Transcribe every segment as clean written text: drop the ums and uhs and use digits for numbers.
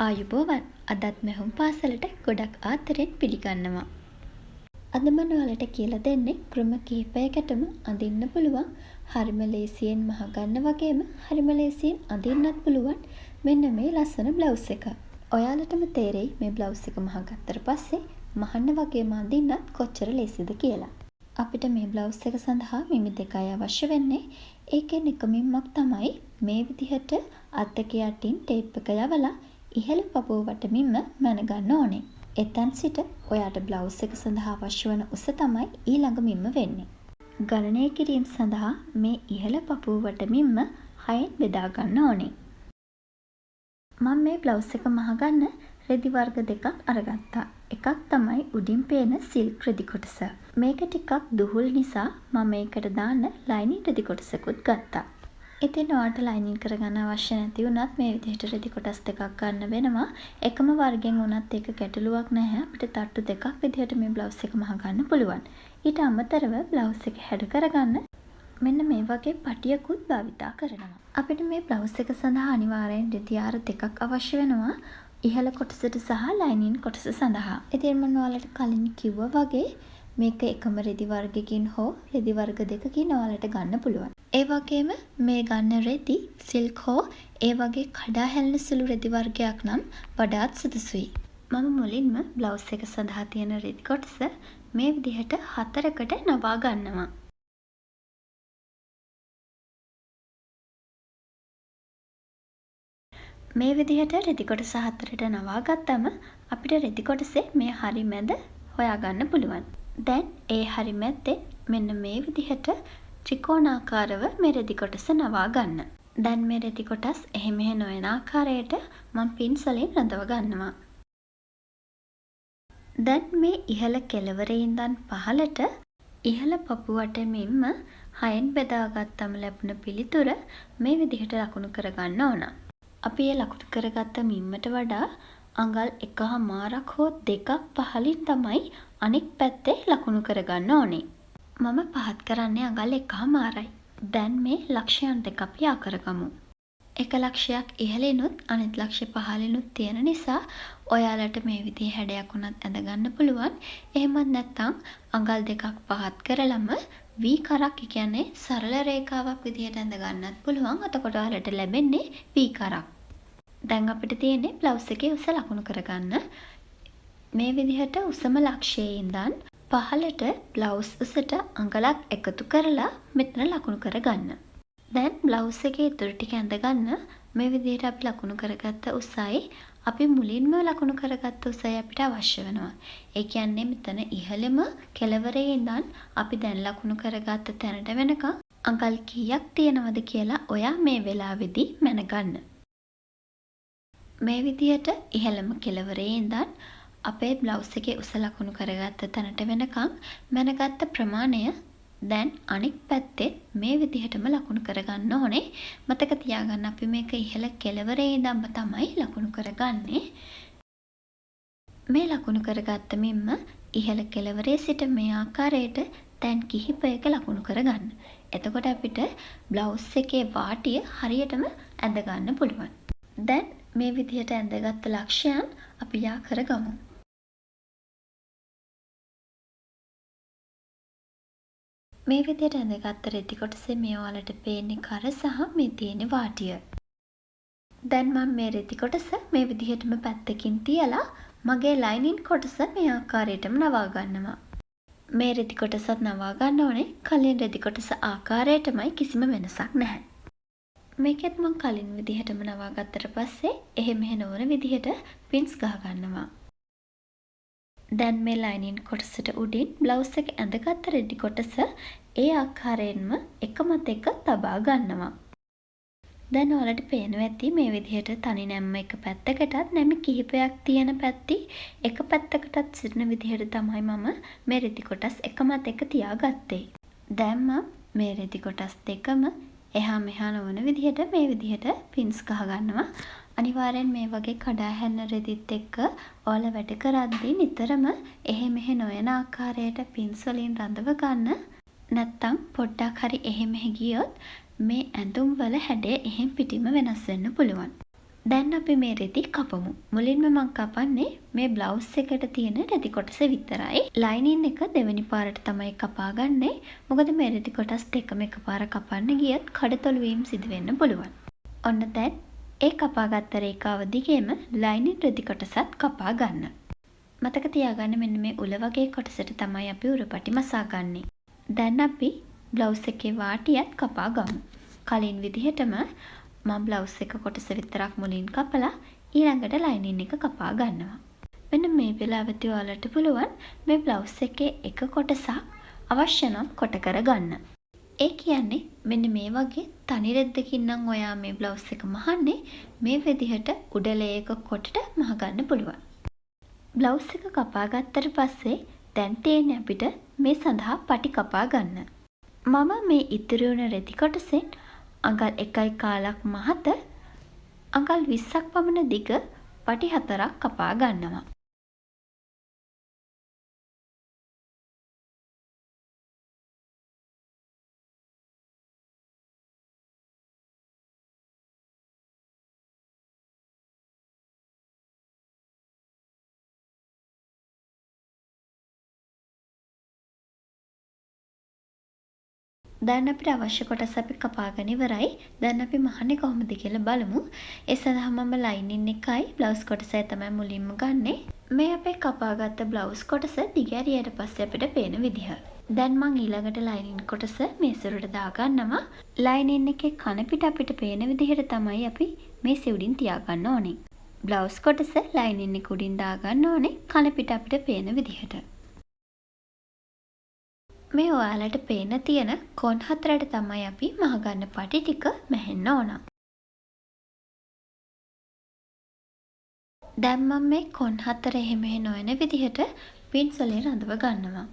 ආයුබෝවන් අදත් මැහුම් පාසලට ගොඩක් ආදරෙන් පිළිගන්නවා. අද මම ඔයාලට කියලා දෙන්නේ ක්‍රම කිහිපයකටම අඳින්න පුළුවන් හරිම ලේසියෙන් මහ ගන්න වගේම හරිම ලේසියෙන් අඳින්නත් පුළුවන් මෙන්න මේ ලස්සන බ්ලවුස් එක. ඔයාලටම තේරෙයි මේ බ්ලවුස් එක මහ ගත්තට පස්සේ මහන්න වගේම අඳින්නත් කොච්චර ලේසිද කියලා. අපිට මේ බ්ලවුස් එක සඳහා මිමි දෙකයි අවශ්‍ය වෙන්නේ. ඒකෙන් එක මිම්මක් තමයි මේ විදිහට අත් දෙක යටින් ටේප් එක යවලා ඉහළ පපුවට මිම්ම මැන ගන්න ඕනේ. එතෙන් සිට ඔයාට බ්ලවුස් එක සඳහා අවශ්‍ය වන උස තමයි ඊළඟ මිම්ම වෙන්නේ. ගණනය කිරීම සඳහා මේ ඉහළ පපුවට මිම්ම 6න් බෙදා ගන්න ඕනේ. මම මේ බ්ලවුස් එක මහ ගන්න රෙදි වර්ග දෙකක් අරගත්තා. එකක් තමයි උඩින් පේන සිල්ක් රෙදි කොටස. මේක ටිකක් දුහුල් නිසා මම මේකට දාන්න ලයිනින් රෙදි කොටසකුත් ගත්තා. ඉතින් ඔයාලට ලයිනින් කරගන්න අවශ්‍ය නැති වුණත් මේ විදිහට රෙදි කොටස් දෙකක් ගන්න වෙනවා. එකම වර්ගෙන් වුණත් ඒක ගැටලුවක් නැහැ. අපිට තට්ටු දෙකක් විදිහට මේ බ්ලවුස් එක මහ ගන්න පුළුවන්. ඊට අමතරව බ්ලවුස් එක හැඩ කරගන්න මෙන්න මේ වගේ පටියකුත් භාවිතා කරනවා. අපිට මේ බ්ලවුස් එක සඳහා අනිවාර්යෙන් රෙදි ආර දෙකක් අවශ්‍ය වෙනවා. ඉහළ කොටසට සහ ලයිනින් කොටස සඳහා. ඉතින් මම ඔයාලට කලින් කිව්වා වගේ මේක එකම රෙදි වර්ගකින් හෝ රෙදි වර්ග දෙකකින් ඔයාලට ගන්න පුළුවන්. ඒ වගේම මේ ගන්න රෙදි සිල්ක් හෝ ඒ වගේ කඩා හැලෙන සුළු රෙදි වර්ගයක් නම් වඩාත් සුදුසුයි. මම මුලින්ම බ්ලවුස් එක සඳහා තියෙන රෙදි කොටස මේ විදිහට 4කට නවා ගන්නවා. මේ විදිහට රෙදි කොටස 4ට නවා ගත්තම අපිට රෙදි කොටසේ මේ හරි මැද හොයාගන්න පුළුවන්. දැන් ඒ හරි මැද්දේ මෙන්න මේ විදිහට ත්‍රිකෝණාකාරව මේ රෙදි කොටස නවා ගන්න. දැන් මේ රෙදි කොටස් එහෙ මෙහෙ නොයන ආකාරයට මම පින්ස් වලින් රඳව ගන්නවා. දැන් මේ ඉහළ කෙළවරේ ඉඳන් පහළට ඉහළ පපුවට මෙන්ම 6න් බෙදාගත්තම ලැබුණ පිළිතුර මේ විදිහට ලකුණු කරගන්න ඕන. අපි මේ ලකුණු කරගත්ත මිම්මට වඩා අඟල් 1.5ක් හෝ 2ක් පහළින් තමයි අනෙක් පැත්තේ ලකුණු කරගන්න ඕනේ. මම පහත් කරන්නේ අඟල් 1.5යි. දැන් මේ ලක්ෂයන් දෙක අපි යා කරගමු. එක ලක්ෂයක් ඉහළිනුත් අනිත් ලක්ෂය පහළිනුත් තියෙන නිසා ඔයාලට මේ විදිහේ හැඩයක් උනත් ඇඳ ගන්න පුළුවන්. එහෙමත් නැත්නම් අඟල් දෙකක් පහත් කරලම V කරක් කියන්නේ සරල රේඛාවක් විදිහට ඇඳ ගන්නත් පුළුවන්. එතකොට ඔයාලට ලැබෙන්නේ V කරක්. දැන් අපිට තියෙන්නේ බ්ලවුස් එකේ උස ලකුණු කරගන්න. මේ විදිහට උසම ලක්ෂයේ ඉඳන් පහළට බ්ලවුස් උසට අඟලක් එකතු කරලා මෙතන ලකුණු කරගන්න. දැන් බ්ලවුස් එකේ ඉතුරු ටික ඇඳ ගන්න මේ විදිහට අපි ලකුණු කරගත්ත උසයි අපි මුලින්ම ලකුණු කරගත්ත උසයි අපිට අවශ්‍ය වෙනවා. ඒ කියන්නේ මෙතන ඉහළම කෙළවරේ ඉඳන් අපි දැන් ලකුණු කරගත්ත තැනට වෙනකන් අඟල් කීයක් තියෙනවද කියලා ඔයා මේ වෙලාවේදී මැනගන්න. මේ විදිහට ඉහළම කෙළවරේ ඉඳන් අපේ බ්ලවුස් එකේ උස ලකුණු කරගත්ත තැනට වෙනකන් මැනගත්ත ප්‍රමාණය දැන් අනෙක් පැත්තේ මේ විදිහටම ලකුණු කරගන්න ඕනේ. මතක තියාගන්න අපි මේක ඉහළ කෙළවරේ ඉඳන්ම තමයි ලකුණු කරගන්නේ. මේ ලකුණු කරගත්ත මෙන්න ඉහළ කෙළවරේ සිට මේ ආකාරයට තැන් කිහිපයක ලකුණු කරගන්න. එතකොට අපිට බ්ලවුස් එකේ වාටිය හරියටම ඇඳ ගන්න පුළුවන්. දැන් මේ විදිහට ඇඳගත්ත ලක්ෂයන් අපි යා කරගමු. මේ විදිහට ඇඳගත්ත රෙදි කොටසේ මේ ඔයාලට පේන්නේ කර සහ මේ තියෙන වාටිය. දැන් මම මේ රෙදි කොටස මේ විදිහටම පැත්තකින් තියලා මගේ ලයිනින් කොටස මේ ආකාරයටම නවා ගන්නවා. මේ රෙදි කොටසත් නවා ගන්න ඕනේ කලින් රෙදි කොටස ආකාරයටමයි කිසිම වෙනසක් නැහැ. මේකෙත් මම කලින් විදිහටම නවා ගත්තට පස්සේ එහෙ මෙහෙ නොවන විදිහට පින්ස් ගහ ගන්නවා. දැන් මේ ලයිනින් කොටසට උඩින් බ්ලවුස් එක ඇඳගත්ත රෙදි කොටස ඒ ආකාරයෙන්ම එකමත් එක තබා ගන්නවා. දැන් ඔයාලට පේනවා ඇති මේ විදිහට තනි නැම්ම එක පැත්තකටත් නැමි කිහිපයක් තියෙන පැති එක පැත්තකටත් සිටින විදිහට තමයි මම මේ රෙදි කොටස් එකමත් එක තියාගත්තේ. දැන් මම මේ රෙදි කොටස් දෙකම එහා මෙහා නොවන විදිහට මේ විදිහට පින්ස් ගහ ගන්නවා. අනිවාර්යෙන් මේ වගේ කඩා හැලෙන රෙදිත් එක්ක ඔයාලා වැඩ කරද්දී නිතරම එහෙ මෙහෙ නොයන ආකාරයට පින්ස් වලින් රඳව ගන්න. නැත්තම් පොඩ්ඩක් හරි එහෙ මෙහෙ ගියොත් මේ ඇඳුම් වල හැඩය එහෙම් පිටින්ම වෙනස් වෙන්න පුළුවන්. දැන් අපි මේ රෙදි කපමු. මුලින්ම මම කපන්නේ මේ බ්ලවුස් එකට තියෙන රෙදි කොටස විතරයි. ලයිනින් එක දෙවෙනි පාරට තමයි කපා ගන්නේ. මොකද මේ රෙදි කොටස් දෙකම එකපාර කපන්න ගියොත් කඩතොළු වීම සිදු වෙන්න පුළුවන්. ඔන්න දැන් ඒ කපාගත්ත රේඛාව දිගේම ලයිනින් රෙදි කොටසත් කපා ගන්න. මතක තියාගන්න මෙන්න මේ උල වගේ කොටසට තමයි අපි උරපටි මසා ගන්නේ. දැන් අපි බ්ලවුස් එකේ වාටියත් කපා ගමු. කලින් විදිහටම මම බ්ලවුස් එක කොටස විතරක් මුලින් කපලා ඊළඟට ලයිනින් එක කපා ගන්නවා. මෙන්න මේ වෙලාවෙදී ඔයාලට පුළුවන් මේ බ්ලවුස් එකේ එක කොටසක් අවශ්‍ය නම් කොට කරගන්න. ඒ කියන්නේ මෙන්න මේ වගේ තනි රෙද්දකින් නම් ඔයා මේ බ්ලවුස් එක මහන්නේ මේ විදිහට උඩ ලේයක කොටට මහ ගන්න පුළුවන්. බ්ලවුස් එක කපා ගත්තට පස්සේ දැන් තියෙන්නේ අපිට මේ සඳහා පටි කපා ගන්න. මම මේ ඉතිරි වුණ රෙදි කොටසෙන් අඟල් 1.5ක් මහත අඟල් 20ක් පමණ දිග පටි 4ක් කපා ගන්නවා. දැන් අපිට අවශ්‍ය කොටස් අපි කපාගෙන ඉවරයි. දැන් අපි මහන්නේ කොහොමද කියලා බලමු. ඒ සඳහා මම ලයිනින් එකයි බ්ලවුස් කොටසයි තමයි මුලින්ම ගන්නෙ. මේ අපේ කපාගත්ත බ්ලවුස් කොටස දිගහැරියට පස්සේ අපිට පේන විදිහ. දැන් මං ඊළඟට ලයිනින් කොටස මේසෙරට දාගන්නවා. ලයිනින් එකේ කන පිට අපිට පේන විදිහට තමයි අපි මේසෙ උඩින් තියාගන්න ඕනේ. බ්ලවුස් කොටස ලයිනින් එක උඩින් දාගන්න ඕනේ කන පිට අපිට පේන විදිහට. මේ ඔයාලට පේන තියෙන කොන් හතරට තමයි අපි මහගන්න පටි ටික මැහෙන්න ඕන. දැන් මම මේ කොන් හතර එහෙම නොයන විදිහට පින්සලේ රඳව ගන්නවා.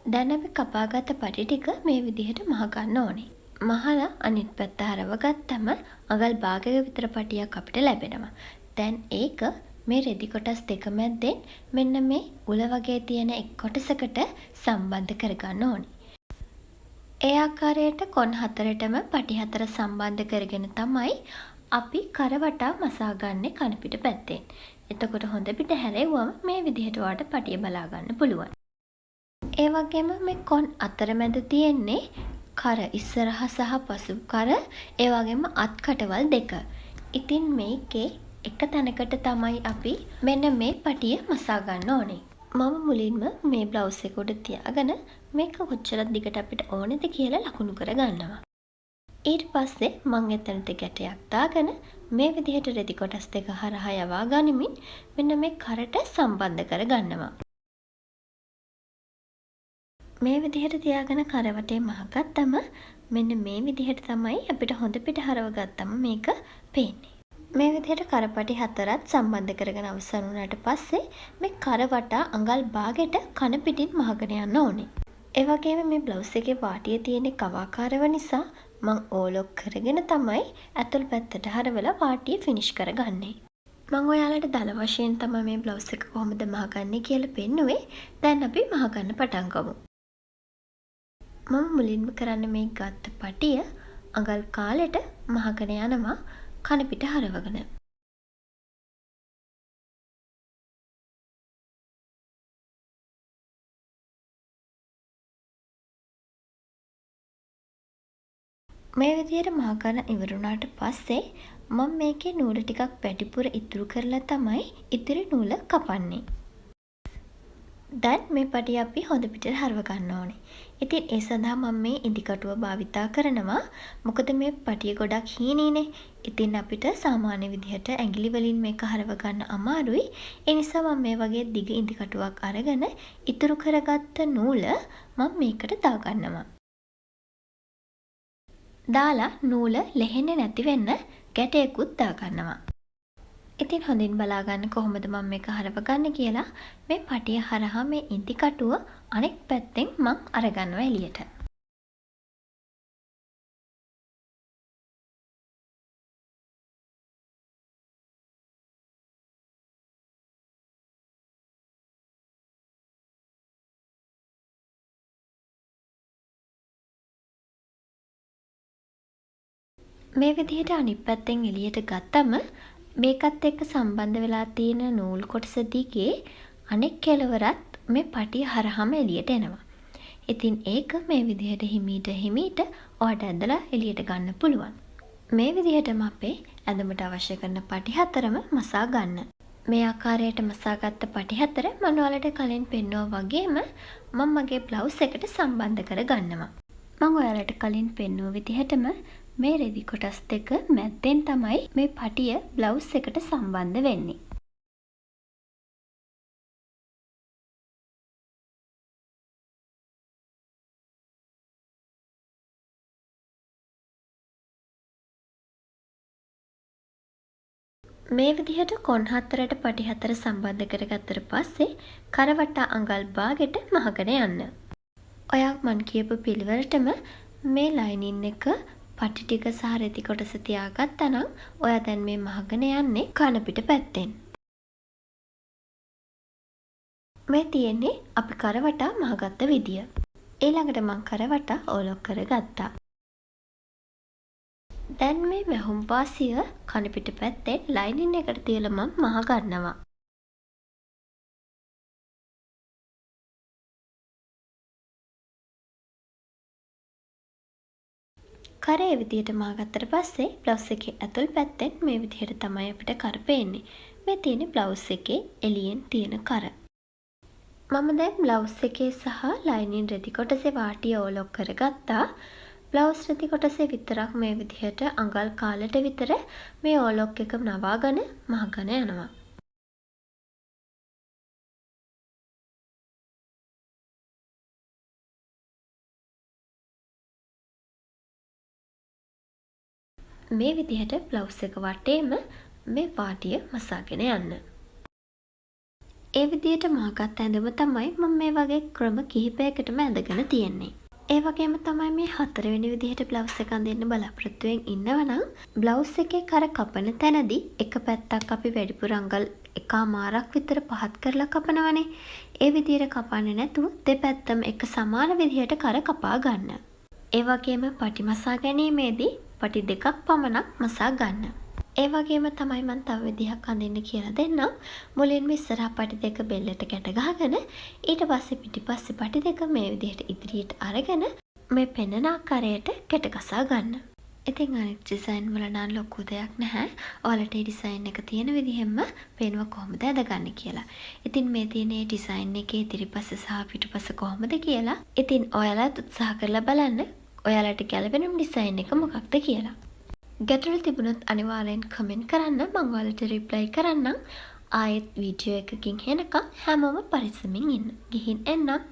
දැන් අපි කපාගත්ත පටි ටික මේ විදිහට මහ ගන්න ඕනේ. මහලා අනිත් පැත්ත හරව ගත්තම අඟල් භාගයක විතර පටියක් අපිට ලැබෙනවා. දැන් ඒක මේ රෙදි කොටස් දෙක මැද්දෙන් මෙන්න මේ උල වගේ තියෙන එක් කොටසකට සම්බන්ධ කරගන්න ඕනේ. ඒ ආකාරයට කොන් හතරටම පටි හතර සම්බන්ධ කරගෙන තමයි අපි කරවටා මසාගන්නේ කන පිට පැත්තෙන්. එතකොට හොඳ පිට හැරෙව්වම මේ විදිහට වාට පටිය බලා ගන්න පුළුවන්. ඒ වගේම මේ කොන් අතරමැද තියෙන්නේ කර ඉස්සරහා සහ පසු කර ඒ වගේම අත් කටවල් දෙක. ඉතින් මේකේ එක තැනකට තමයි අපි මෙන්න මේ පටිය මසා ගන්න ඕනේ. මම මුලින්ම මේ බ්ලවුස් එක උඩ තියාගෙන මේක කොච්චර දිගට අපිට ඕනේද කියලා ලකුණු කර ගන්නවා. ඊට පස්සේ මම එතනට ගැටයක් දාගෙන මේ විදිහට රෙදි කොටස් දෙක හරහා යවා ගනිමින් මෙන්න මේ කරට සම්බන්ධ කර ගන්නවා. මේ විදිහට තියාගෙන කරවටේ මහගත්තම මෙන්න මේ විදිහට තමයි අපිට හොඳ පිට හරව ගත්තම මේක පේන්නේ. මේ විදිහට කරපටි හතරත් සම්බන්ධ කරගෙන අවසන් වුණාට පස්සේ මේ කරවටා අඟල් භාගෙට කන පිටින් මහගෙන යන්න ඕනේ. ඒ වගේම මේ බ්ලවුස් එකේ වාටිය තියෙන කවාකාරව නිසා මම ඕලොක් කරගෙන තමයි ඇතුල් පැත්තට හරවලා වාටිය ෆිනිෂ් කරගන්නේ. මම ඔයාලට දල වශයෙන් තමයි මේ බ්ලවුස් එක කොහොමද මහගන්නේ කියලා පෙන්නුවේ. දැන් අපි මහගන්න පටන් ගමු. මම මුලින්ම කරන්න මේ ගත්ත පටිය අඟල් කාලෙට මහගෙන යනවා කන පිට හරවගෙන. මේ විදිහට මහකන ඉවරුණාට පස්සේ මම මේකේ නූල ටිකක් පැටිපුර ඉතුරු කරලා තමයි ඉතිරි නූල කපන්නේ. දැන් මේ පටිය අපි හොඳ පිටට හරව ගන්න ඕනේ. ඉතින් ඒ සඳහා මම මේ ඉදිකටුව භාවිතා කරනවා. මොකද මේ පටිය ගොඩක් හීනීනේ. ඉතින් අපිට සාමාන්‍ය විදිහට ඇඟිලි වලින් මේක හරව ගන්න අමාරුයි. ඒ නිසා මම මේ වගේ දිග ඉදිකටුවක් අරගෙන ඉතුරු කරගත්ත නූල මම මේකට දාගන්නවා. දාලා නූල ලෙහෙන්නේ නැති වෙන්න ගැටයකුත් දාගන්නවා. ඉතින් හොඳින් බලාගන්න කොහොමද මම මේක හරවගන්නේ කියලා. මේ පටිය හරහා මේ ඉදි කටුව අනෙක් පැත්තෙන් මම අරගන්නවා එළියට. මේ විදිහට අනිත් පැත්තෙන් එළියට ගත්තම මේකත් එක්ක සම්බන්ධ වෙලා තියෙන නූල් කොටස දිගේ අනෙක් කෙළවරත් මේ පටිය හරහාම එළියට එනවා. ඉතින් ඒක මේ විදිහට හිමීට ඔයාට ඇදලා එළියට ගන්න පුළුවන්. මේ විදිහටම අපේ ඇඳුමට අවශ්‍ය කරන පටි හතරම මසා ගන්න. මේ ආකාරයට මසාගත්ත පටි හතර මම ඔයාලට කලින් පෙන්නුවා වගේම මම මගේ බ්ලවුස් එකට සම්බන්ධ කර ගන්නවා. මම ඔයාලට කලින් පෙන්නුව විදිහටම මේ රෙදි කොටස් දෙක මැද්දෙන් තමයි මේ පටිය බ්ලවුස් එකට සම්බන්ධ වෙන්නේ. මේ විදිහට කොන් හතරට පටි හතර සම්බන්ධ කරගත්තට පස්සේ කරවට්ටා අඟල් භාගෙට මහගෙන යන්න. ඔයා මන් කියපු පිළිවෙලටම මේ ලයිනින් එක පටි ටික සහ රෙදි කොටස තියාගත්තා නම් ඔයා දැන් මේ මහගෙන යන්නේ කන පිට පැත්තෙන්. මේ තියෙන්නේ අපි කරවට්ටා මහගත්ත විදිය. ඊළඟට මං කරවට්ටා ඕලොක් කරගත්තා. දැන් මේ මැහුම් වාසිය කන පිට පැත්තෙන් ලයිනින් එකට තියලා මම මහ ගන්නවා. කරේ විදියට මහගත්තට පස්සේ බ්ලවුස් එකේ ඇතුල් පැත්තෙන් මේ විදියට තමයි අපිට කර පේන්නේ. මේ තියෙන්නේ බ්ලවුස් එකේ එළියෙන් තියෙන කර. මම දැන් බ්ලවුස් එකේ සහ ලයිනින් රෙදි කොටසේ වාටිය ඕලොක් කරගත්තා. බ්ලවුස් රෙදි කොටසේ විතරක් මේ විදිහට අඟල් කාලට විතර මේ ඕලොක් එක නවාගෙන මහගෙන යනවා. මේ විදිහට බ්ලවුස් එක වටේම මේ වාටිය මසාගෙන යන්න. ඒ විදිහට මහගත් ඇඳුම තමයි මම මේ වගේ ක්‍රම කිහිපයකටම ඇඳගෙන තියෙන්නේ. ඒ වගේම තමයි මේ හතරවෙනි විදිහට බ්ලවුස් එක අඳින්න බලාපොරොත්තු වෙන් ඉන්නවනම් බ්ලවුස් එකේ කර කපන තැනදී එක පැත්තක් අපි වැඩිපුර අඟල් එකමාරක් විතර පහත් කරලා කපනවනේ. ඒ විදිහට කපන්නේ නැතුව දෙපැත්තම එක සමාන විදිහට කර කපා ගන්න. ඒ වගේම පටි මසා ගැනීමේදී පටි දෙකක් පමණක් මසා ගන්න. ඒ වගේම තමයි මම තව විදිහක් අඳින්න කියලා දෙන්නම්. මුලින්ම ඉස්සරහා පටි දෙක බෙල්ලට ගැට ගහගෙන ඊට පස්සේ පිටිපස්සේ පටි දෙක මේ විදිහට ඉදිරියට අරගෙන මේ පෙන්නන ආකාරයට ගැට ගසා ගන්න. ඉතින් අනිත් ඩිසයින් වල නම් ලොකු දෙයක් නැහැ. ඔයාලට මේ ඩිසයින් එක තියෙන විදිහෙන්ම පේනවා කොහොමද ඇදගන්නේ කියලා. ඉතින් මේ තියෙන මේ ඩිසයින් එකේ ඉදිරිපස්ස සහ පිටුපස්ස කොහොමද කියලා. ඉතින් ඔයාලත් උත්සාහ කරලා බලන්න. ඔයාලට ගැළපෙන ඩිසයින් එක මොකක්ද කියලා. ගැටලු තිබුණොත් අනිවාර්යෙන් කමෙන්ට් කරන්න. මම ඔයාලට රිප්ලයි කරන්නම්. ආයෙත් වීඩියෝ එකකින් එනකම් හැමෝම පරිස්සමින් ඉන්න. ගිහින් එන්නම්.